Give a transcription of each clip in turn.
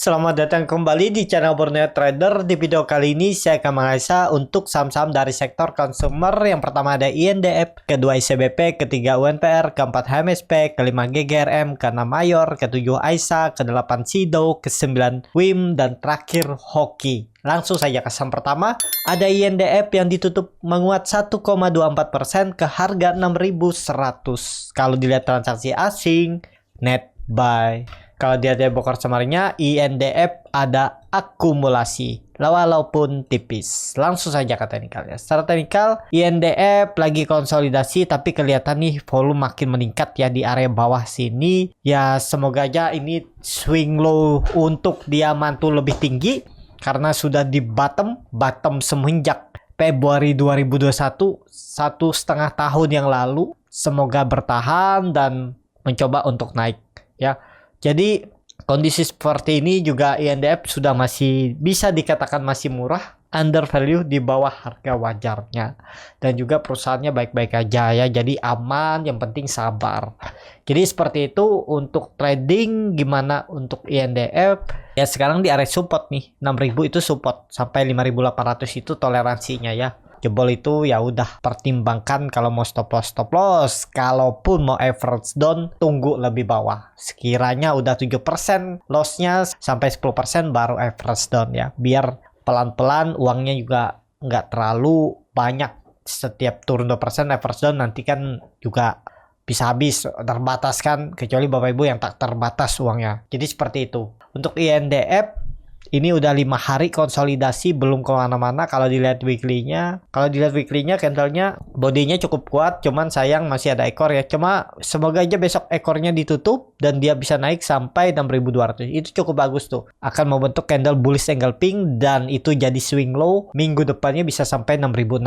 Selamat datang kembali di channel Borneo Trader. Di video kali ini saya akan menganalisa untuk saham-saham dari sektor consumer. Yang pertama ada INDF, kedua ICBP, ketiga UNPR, keempat HMSP, kelima GGRM, keenam Mayor, ketujuh AISA, kedelapan SIDO, kesembilan WIM, dan terakhir Hoki. Langsung saja ke saham pertama, ada INDF yang ditutup menguat 1,24% ke harga 6.100. Kalau dilihat transaksi asing, net buy. Kalau dia ada bokor summernya, INDF ada akumulasi walaupun tipis. Langsung saja ke teknikal ya. Secara teknikal, INDF lagi konsolidasi tapi kelihatan nih volume makin meningkat ya di area bawah sini. Ya semoga aja ini swing low untuk dia mantul lebih tinggi karena sudah di bottom semenjak Februari 2021, 1,5 tahun yang lalu. Semoga bertahan dan mencoba untuk naik ya. Jadi kondisi seperti ini juga INDF sudah masih bisa dikatakan masih murah, under value di bawah harga wajarnya. Dan juga perusahaannya baik-baik aja ya, jadi aman, yang penting sabar. Jadi seperti itu untuk trading. Gimana untuk INDF? Ya sekarang di area support nih, 6.000 itu support, sampai 5.800 itu toleransinya ya. Jebol itu ya udah pertimbangkan kalau mau stop loss. Kalaupun mau average down, tunggu lebih bawah. Sekiranya udah 7% lossnya sampai 10% baru average down ya. Biar pelan-pelan uangnya juga nggak terlalu banyak. Setiap turun 2% average down nanti kan juga bisa habis, terbatas kan. Kecuali Bapak Ibu yang tak terbatas uangnya. Jadi seperti itu. Untuk INDF ini udah 5 hari konsolidasi, belum kemana-mana. Kalau dilihat weekly-nya, candlenya bodinya cukup kuat, cuman sayang masih ada ekor ya. Cuma semoga aja besok ekornya ditutup dan dia bisa naik sampai 6.200. Itu cukup bagus tuh. Akan membentuk candle bullish engulfing dan itu jadi swing low. Minggu depannya bisa sampai 6.600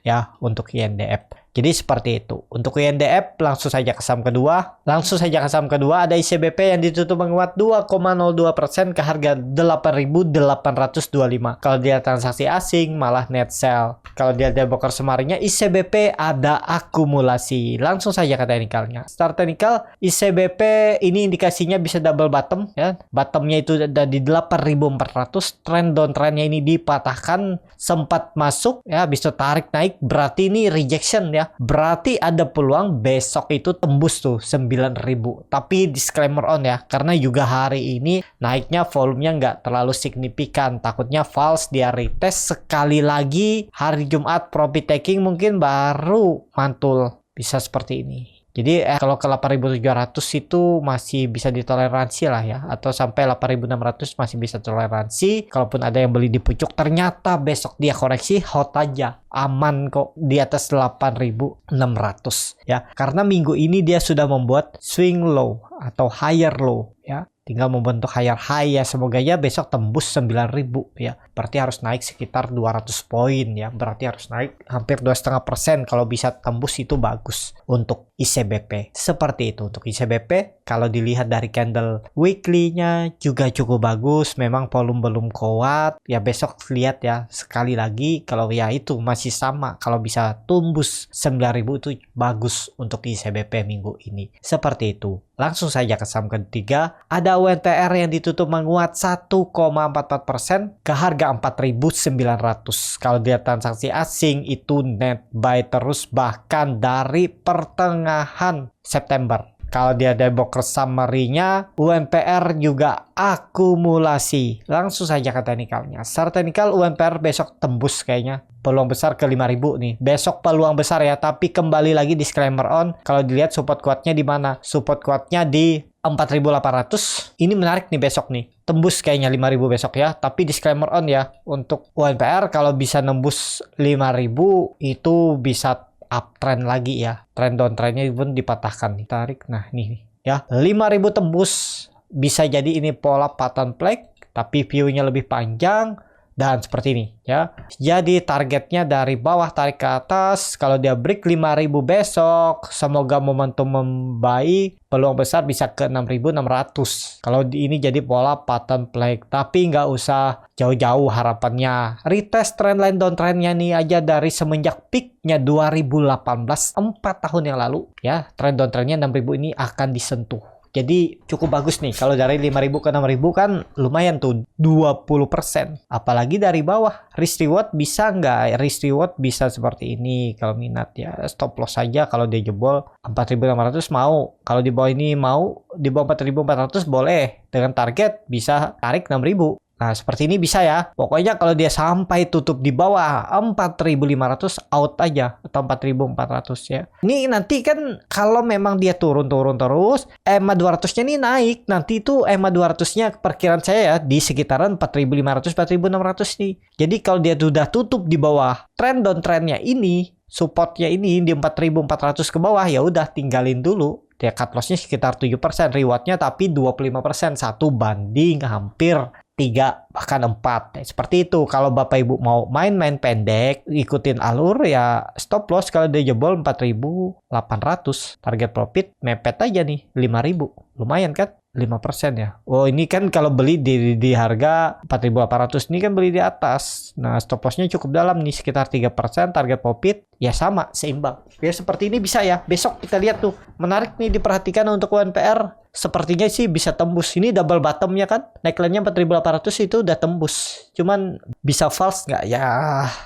ya untuk INDF. Jadi seperti itu. Untuk INDF langsung saja ke saham kedua. Ada ICBP yang ditutup menguat 2,02% ke harga 8.825. Kalau dia transaksi asing malah net sell. Kalau dia ada bokor semarinya, ICBP ada akumulasi. Langsung saja ke teknikalnya. Start teknikal, ICBP ini indikasinya bisa double bottom ya. Bottomnya itu ada di 8.400. Trend downtrendnya ini dipatahkan, sempat masuk ya, bisa tarik naik, berarti ini rejection ya. Berarti ada peluang besok itu tembus tuh 9.000. Tapi disclaimer on ya, karena juga hari ini naiknya volumenya nggak terlalu signifikan. Takutnya false, dia retest sekali lagi hari Jumat profit taking mungkin baru mantul. Bisa seperti ini. Jadi kalau ke 8.700 itu masih bisa ditoleransi lah ya. Atau sampai 8.600 masih bisa toleransi. Kalaupun ada yang beli di pucuk, ternyata besok dia koreksi, hold aja. Aman kok di atas 8.600 ya. Karena minggu ini dia sudah membuat swing low atau higher low ya. Tinggal membentuk higher high ya. Semoga ya besok tembus 9.000 ya. Berarti harus naik sekitar 200 poin ya. Berarti harus naik hampir 2,5%. Kalau bisa tembus itu bagus untuk ICBP. Seperti itu untuk ICBP. Kalau dilihat dari candle weekly-nya juga cukup bagus. Memang volume belum kuat. Ya besok lihat ya sekali lagi. Kalau ya itu masih sama. Kalau bisa tembus 9.000 itu bagus untuk ICBP minggu ini. Seperti itu. Langsung saja ke saham ketiga. Ada UNPR yang ditutup menguat 1,44% ke harga 4.900. Kalau dia transaksi asing itu net buy terus bahkan dari pertengahan September. Kalau dia ada broker summary-nya, UNPR juga akumulasi. Langsung saja ke teknikalnya. Secara teknikal UNPR besok tembus kayaknya. Peluang besar ke 5.000 nih. Besok peluang besar ya, tapi kembali lagi disclaimer on. Kalau dilihat support kuatnya di mana? Support kuatnya di 4.800. Ini menarik nih besok nih. Tembus kayaknya 5.000 besok ya. Tapi disclaimer on ya. Untuk UNPR kalau bisa nembus 5.000 itu bisa uptrend lagi ya. Trend downtrendnya pun dipatahkan nih. Tarik. Nah nih ya. 5.000 tembus. Bisa jadi ini pola pattern flag. Tapi view-nya lebih panjang. Dan seperti ini ya. Jadi targetnya dari bawah tarik ke atas. Kalau dia break 5.000 besok, semoga momentum membaik. Peluang besar bisa ke 6.600. Kalau ini jadi pola pattern flag. Tapi nggak usah jauh-jauh harapannya. Retest trendline downtrendnya nih aja dari semenjak peaknya 2018, 4 tahun yang lalu ya. Trend downtrendnya 6.000 ini akan disentuh. Jadi cukup bagus nih. Kalau dari 5.000 ke 6.000 kan lumayan tuh 20%. Apalagi dari bawah. Risk reward bisa nggak? Risk reward bisa seperti ini kalau minat ya. Stop loss saja kalau dia jebol 4.500 mau. Kalau di bawah ini mau, di bawah 4.400 boleh. Dengan target bisa tarik 6.000. Nah, seperti ini bisa ya. Pokoknya kalau dia sampai tutup di bawah 4.500 out aja atau 4.400 ya. Ini nanti kan kalau memang dia turun terus, EMA 200-nya nih naik. Nanti itu EMA 200-nya perkiraan saya ya di sekitaran 4.500 4.600 nih. Jadi kalau dia sudah tutup di bawah trend downtrendnya ini, supportnya ini di 4.400 ke bawah, ya udah tinggalin dulu. Dia cut loss-nya sekitar 7%, reward-nya tapi 25%, 1 banding hampir 3 bahkan 4. Seperti itu. Kalau Bapak Ibu mau main-main pendek, ikutin alur ya stop loss kalau dia jebol 4.800. Target profit mepet aja nih 5.000. Lumayan kan? 5% ya. Oh, ini kan kalau beli di harga 4.800, ini kan beli di atas. Nah, stop loss-nya cukup dalam nih sekitar 3%, target profit ya sama, seimbang. Ya seperti ini bisa ya. Besok kita lihat tuh. Menarik nih diperhatikan untuk UNPR. Sepertinya sih bisa tembus. Ini double bottom-nya kan. Neckline-nya 4.800 itu udah tembus. Cuman bisa false nggak? Ya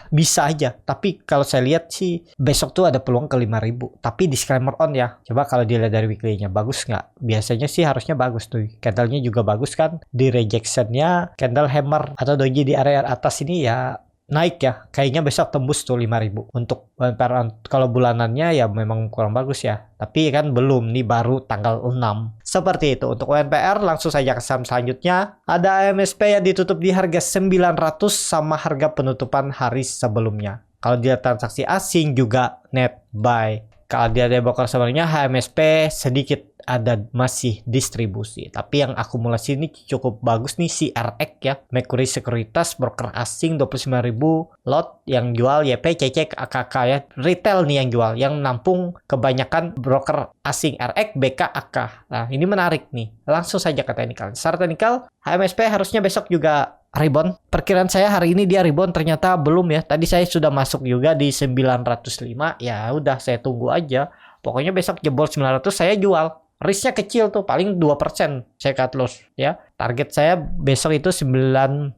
bisa aja. Tapi kalau saya lihat sih besok tuh ada peluang ke 5.000. Tapi disclaimer on ya. Coba kalau dilihat dari weekly-nya bagus nggak? Biasanya sih harusnya bagus tuh. Candle-nya juga bagus kan. Di rejection-nya candle hammer atau doji di area atas ini ya naik ya, kayaknya besok tembus tuh 5.000 untuk UNPR. Kalau bulanannya ya memang kurang bagus ya, tapi kan belum, nih baru tanggal 6. Seperti itu untuk UNPR. Langsung saja ke saham selanjutnya. Ada AMSP yang ditutup di harga 900 sama harga penutupan hari sebelumnya. Kalau dia transaksi asing juga net buy. Kalau dia ada broker sebenarnya HMSP sedikit ada masih distribusi. Tapi yang akumulasi ini cukup bagus nih si RX ya. Mercury Sekuritas broker asing 29.000 lot yang jual YP, CC, AKK ya. Retail nih yang jual. Yang nampung kebanyakan broker asing RX, BK, AK. Nah ini menarik nih. Langsung saja ke technical. Secara technical HMSP harusnya besok juga rebound. Perkiraan saya hari ini dia rebound, ternyata belum ya. Tadi saya sudah masuk juga di 905. Ya udah saya tunggu aja. Pokoknya besok jebol 900 saya jual. Risknya kecil tuh, paling 2% saya cut loss ya. Target saya besok itu 940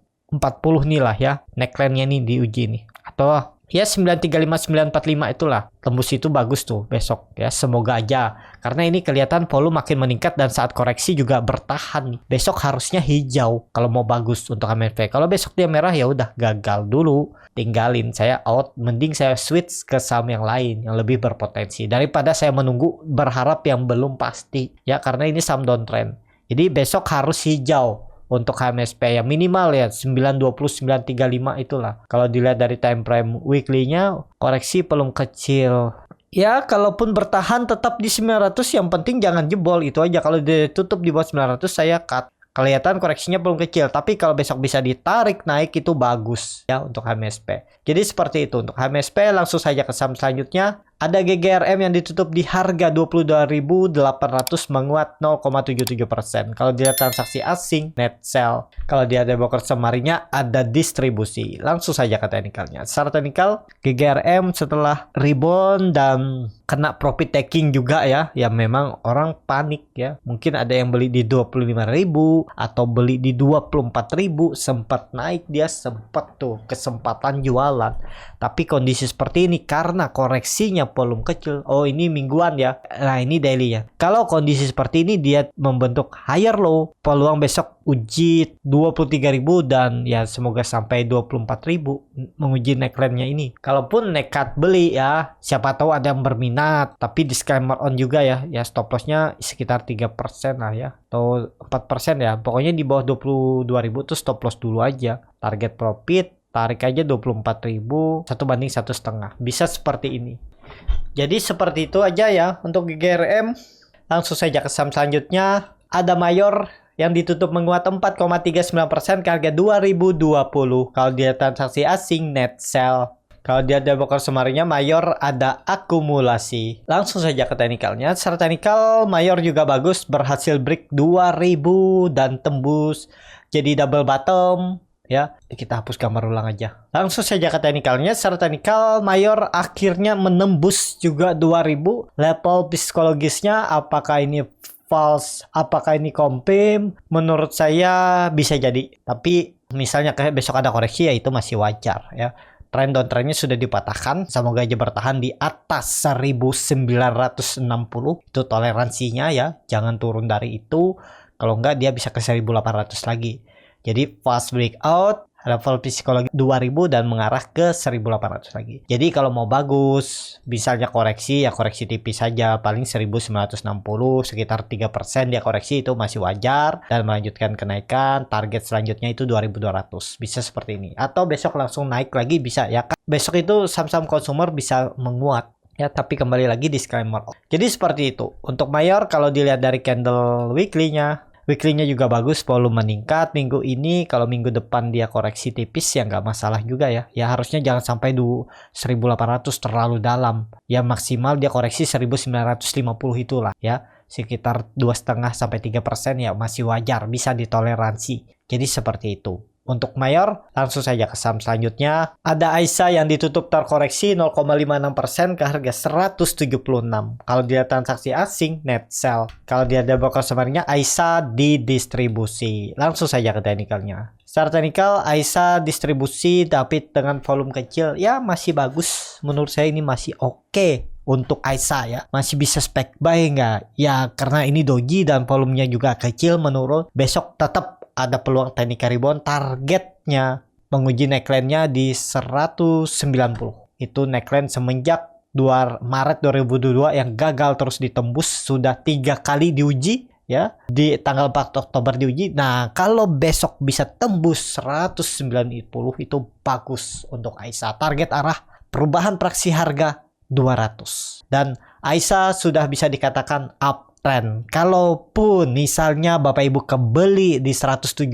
nih lah ya. Neckline-nya nih diuji nih. Atau ya 935 945 itulah. Tembus itu bagus tuh besok ya. Semoga aja. Karena ini kelihatan volume makin meningkat dan saat koreksi juga bertahan nih. Besok harusnya hijau kalau mau bagus untuk MFP. Kalau besok dia merah ya udah gagal dulu. Tinggalin, saya out. Mending saya switch ke saham yang lain yang lebih berpotensi daripada saya menunggu berharap yang belum pasti ya, karena ini saham downtrend. Jadi besok harus hijau untuk HMSP yang minimal ya 920 935 itulah. Kalau dilihat dari time frame weekly-nya koreksi belum kecil. Ya, kalaupun bertahan tetap di 900, yang penting jangan jebol, itu aja. Kalau ditutup di bawah 900 saya cut. Kelihatan koreksinya belum kecil, tapi kalau besok bisa ditarik naik itu bagus ya untuk HMSP. Jadi seperti itu untuk HMSP. Langsung saja ke saham selanjutnya. Ada GGRM yang ditutup di harga 22.800 menguat 0,77%. Kalau dia transaksi asing net sell. Kalau dia ada broker semarinya ada distribusi. Langsung saja ke teknikalnya. Secara teknikal GGRM setelah rebound dan kena profit taking juga ya. Ya memang orang panik ya. Mungkin ada yang beli di 25.000 atau beli di 24.000, sempat naik, dia sempat tuh kesempatan jualan. Tapi kondisi seperti ini karena koreksinya volume kecil. Oh ini mingguan ya. Nah ini daily ya. Kalau kondisi seperti ini dia membentuk higher low, peluang besok uji 23.000 dan ya semoga sampai 24.000 menguji neckline-nya ini. Kalaupun nekat beli ya, siapa tahu ada yang berminat. Tapi disclaimer on juga ya. Ya stop loss-nya sekitar 3% lah ya. Atau 4% ya. Pokoknya di bawah 22.000 tuh stop loss dulu aja. Target profit tarik aja 24.000, 1 banding 1,5. Bisa seperti ini. Jadi seperti itu aja ya untuk GGRM. Langsung saja ke saham selanjutnya. Ada Mayor yang ditutup menguat 4,39% ke harga 2020. Kalau dia transaksi asing net sell. Kalau dia ada broker semarinya Mayor ada akumulasi. Langsung saja ke teknikalnya. Secara teknikal Mayor juga bagus, berhasil break 2000 dan tembus jadi double bottom. Ya, kita hapus gambar ulang aja. Langsung saja ke teknikalnya. Secara teknikal Mayor akhirnya menembus juga 2000. Level psikologisnya apakah ini false. Apakah ini confirm? Menurut saya bisa jadi. Tapi misalnya kayak besok ada koreksi ya itu masih wajar ya. Trend downtrendnya sudah dipatahkan, semoga aja bertahan di atas 1960, itu toleransinya ya, jangan turun dari itu, kalau enggak dia bisa ke 1800 lagi. Jadi fast breakout, level psikologi 2000 dan mengarah ke 1800 lagi. Jadi kalau mau bagus, misalnya koreksi ya koreksi tipis saja, paling 1960, sekitar 3% dia koreksi itu masih wajar dan melanjutkan kenaikan. Target selanjutnya itu 2200. Bisa seperti ini. Atau besok langsung naik lagi bisa ya. Besok itu saham-saham konsumer bisa menguat. Ya, tapi kembali lagi disclaimer. Jadi seperti itu. Untuk mayor kalau dilihat dari candle weekly-nya juga bagus, volume meningkat minggu ini. Kalau minggu depan dia koreksi tipis ya nggak masalah juga ya. Ya harusnya jangan sampai 1800 terlalu dalam. Ya maksimal dia koreksi 1950 itulah ya. Sekitar 2,5 sampai 3% ya masih wajar, bisa ditoleransi. Jadi seperti itu. Untuk mayor, langsung saja ke saham selanjutnya. Ada Aisyah yang ditutup terkoreksi 0,56% ke harga 176. Kalau dia transaksi asing, net sell. Kalau dia ada broker sebenarnya, Aisyah didistribusi. Langsung saja ke teknikalnya. Secara teknikal, Aisyah distribusi tapi dengan volume kecil. Ya masih bagus. Menurut saya ini masih oke. Untuk Aisyah ya, masih bisa spek buy nggak? Ya karena ini doji dan volumenya juga kecil menurun. Besok tetap ada peluang teknik rebound, targetnya menguji neckline-nya di 190. Itu neckline semenjak Maret 2022 yang gagal terus ditembus, sudah 3 kali diuji ya, di tanggal 4 Oktober diuji. Nah, kalau besok bisa tembus 190 itu bagus untuk Aisyah. Target arah perubahan praksi harga 200. Dan Aisyah sudah bisa dikatakan up trend. Kalaupun misalnya Bapak Ibu kebeli di 175,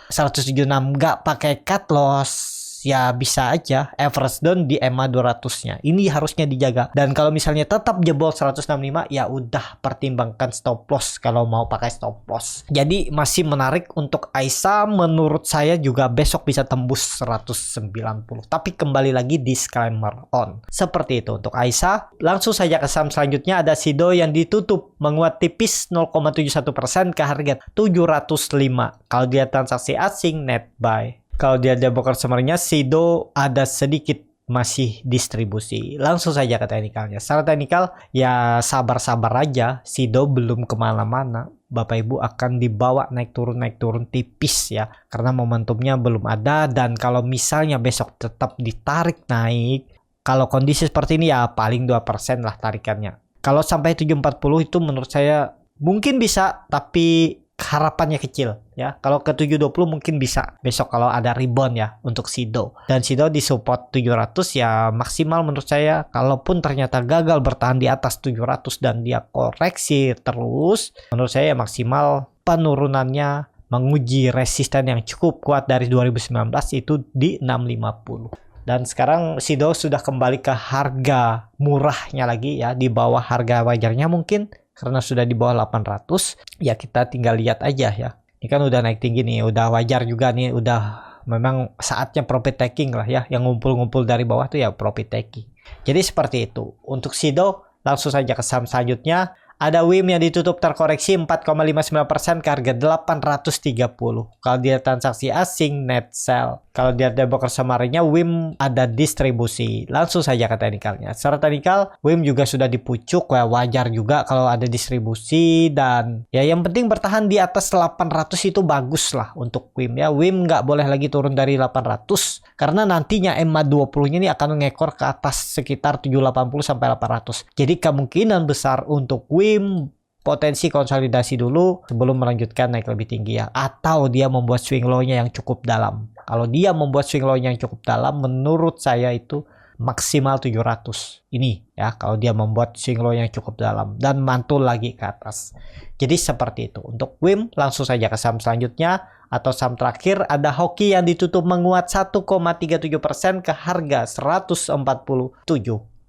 176 nggak pakai cut loss, ya bisa aja average down di EMA 200-nya. Ini harusnya dijaga. Dan kalau misalnya tetap jebol 165, ya udah pertimbangkan stop loss kalau mau pakai stop loss. Jadi masih menarik untuk Aisyah, menurut saya juga besok bisa tembus 190. Tapi kembali lagi disclaimer on. Seperti itu untuk Aisyah. Langsung saja ke saham selanjutnya, ada Sido yang ditutup menguat tipis 0,71% ke harga 705. Kalau dia transaksi asing, net buy. Kalau dia ada broker summary-nya, Sido ada sedikit masih distribusi. Langsung saja ke teknikalnya. Secara teknikal ya sabar-sabar aja. Sido belum kemana-mana. Bapak Ibu akan dibawa naik turun tipis ya. Karena momentumnya belum ada. Dan kalau misalnya besok tetap ditarik naik, kalau kondisi seperti ini ya paling 2% lah tarikannya. Kalau sampai 740 itu menurut saya mungkin bisa, tapi harapannya kecil ya. Kalau ke 720 mungkin bisa besok kalau ada rebound ya untuk Sido. Dan Sido di support 700 ya maksimal menurut saya. Kalaupun ternyata gagal bertahan di atas 700 dan dia koreksi terus, menurut saya ya maksimal penurunannya menguji resisten yang cukup kuat dari 2019 itu di 650. Dan sekarang Sido sudah kembali ke harga murahnya lagi ya, di bawah harga wajarnya mungkin. Karena sudah di bawah 800, ya kita tinggal lihat aja ya. Ini kan udah naik tinggi nih, udah wajar juga nih, udah memang saatnya profit taking lah ya. Yang ngumpul-ngumpul dari bawah tuh ya profit taking. Jadi seperti itu. Untuk Sido, langsung saja ke saham selanjutnya. Ada WIM yang ditutup terkoreksi 4,59% ke harga 830. Kalau dia transaksi asing, net sell. Kalau dia ada broker summary-nya, WIM ada distribusi. Langsung saja ke teknikalnya. Secara teknikal, WIM juga sudah dipucuk. Wajar juga kalau ada distribusi. Dan ya yang penting bertahan di atas 800 itu bagus lah untuk WIM ya. WIM nggak boleh lagi turun dari 800. Karena nantinya EMA 20-nya ini akan ngekor ke atas sekitar 780 sampai 800. Jadi kemungkinan besar untuk WIM potensi konsolidasi dulu sebelum melanjutkan naik lebih tinggi ya. Atau dia membuat swing low-nya yang cukup dalam. Kalau dia membuat swing low-nya yang cukup dalam, menurut saya itu maksimal 700. Ini ya, kalau dia membuat swing low yang cukup dalam dan mantul lagi ke atas. Jadi seperti itu. Untuk WIM, langsung saja ke saham selanjutnya. Atau saham terakhir, ada Hoki yang ditutup menguat 1,37% ke harga 147.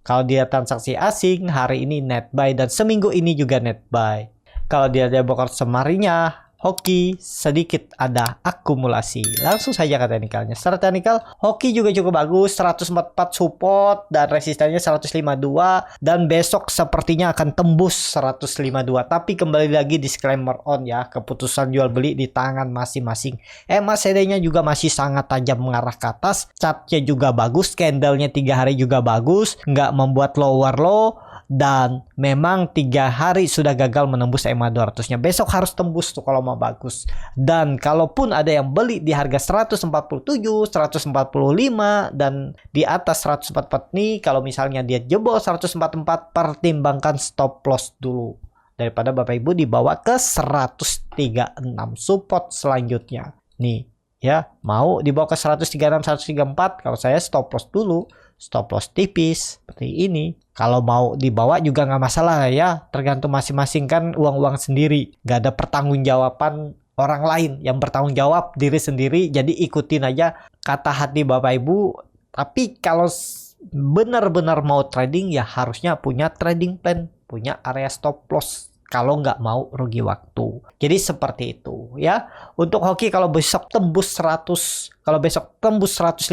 Kalau dia transaksi asing, hari ini net buy dan seminggu ini juga net buy. Kalau dia ada broker summary-nya, hoki sedikit ada akumulasi. Langsung saja ke teknikalnya. Secara teknikal, hoki juga cukup bagus, 144 support dan resistannya 152 dan besok sepertinya akan tembus 152. Tapi kembali lagi disclaimer on ya, keputusan jual beli di tangan masing-masing. MACD-nya juga masih sangat tajam mengarah ke atas, chartnya juga bagus, candlenya 3 hari juga bagus, nggak membuat lower low. Dan memang 3 hari sudah gagal menembus EMA 200-nya. Besok harus tembus tuh kalau mau bagus. Dan kalaupun ada yang beli di harga 147, 145 dan di atas 144 nih, kalau misalnya dia jebol 144, pertimbangkan stop loss dulu. Daripada Bapak Ibu dibawa ke 136 support selanjutnya. Nih ya, mau dibawa ke 136, 134, kalau saya stop loss dulu. Stop loss tipis seperti ini. Kalau mau dibawa juga nggak masalah ya, tergantung masing-masing kan uang-uang sendiri. Nggak ada pertanggungjawaban orang lain, yang bertanggung jawab diri sendiri. Jadi ikutin aja kata hati Bapak Ibu. Tapi kalau benar-benar mau trading ya harusnya punya trading plan, punya area stop loss. Kalau nggak mau rugi waktu. Jadi seperti itu ya. Untuk hoki kalau besok tembus 100, kalau besok tembus 150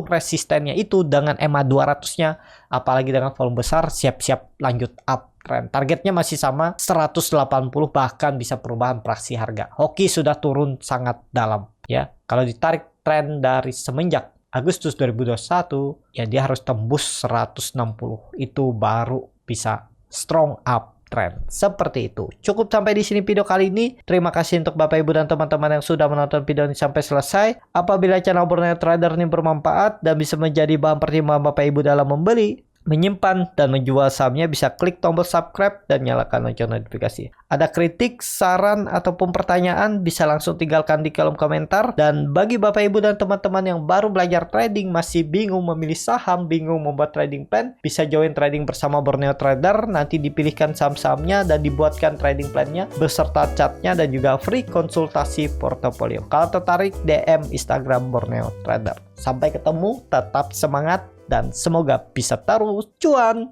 resistennya itu dengan EMA 200-nya, apalagi dengan volume besar, siap-siap lanjut uptrend. Targetnya masih sama 180, bahkan bisa perubahan fraksi harga. Hoki sudah turun sangat dalam ya. Kalau ditarik tren dari semenjak Agustus 2021 ya dia harus tembus 160. Itu baru bisa strong up trend. Seperti itu. Cukup sampai di sini video kali ini. Terima kasih untuk Bapak Ibu dan teman-teman yang sudah menonton video ini sampai selesai. Apabila channel Borneo Trader ini bermanfaat dan bisa menjadi bahan pertimbangan Bapak Ibu dalam membeli, menyimpan, dan menjual sahamnya, bisa klik tombol subscribe dan nyalakan lonceng notifikasi. Ada kritik, saran, ataupun pertanyaan, bisa langsung tinggalkan di kolom komentar. Dan bagi Bapak Ibu dan teman-teman yang baru belajar trading, masih bingung memilih saham, bingung membuat trading plan, bisa join trading bersama Borneo Trader. Nanti dipilihkan saham-sahamnya dan dibuatkan trading plannya beserta chartnya dan juga free konsultasi portofolio. Kalau tertarik, DM Instagram Borneo Trader. Sampai ketemu, tetap semangat, dan semoga bisa taruh cuan.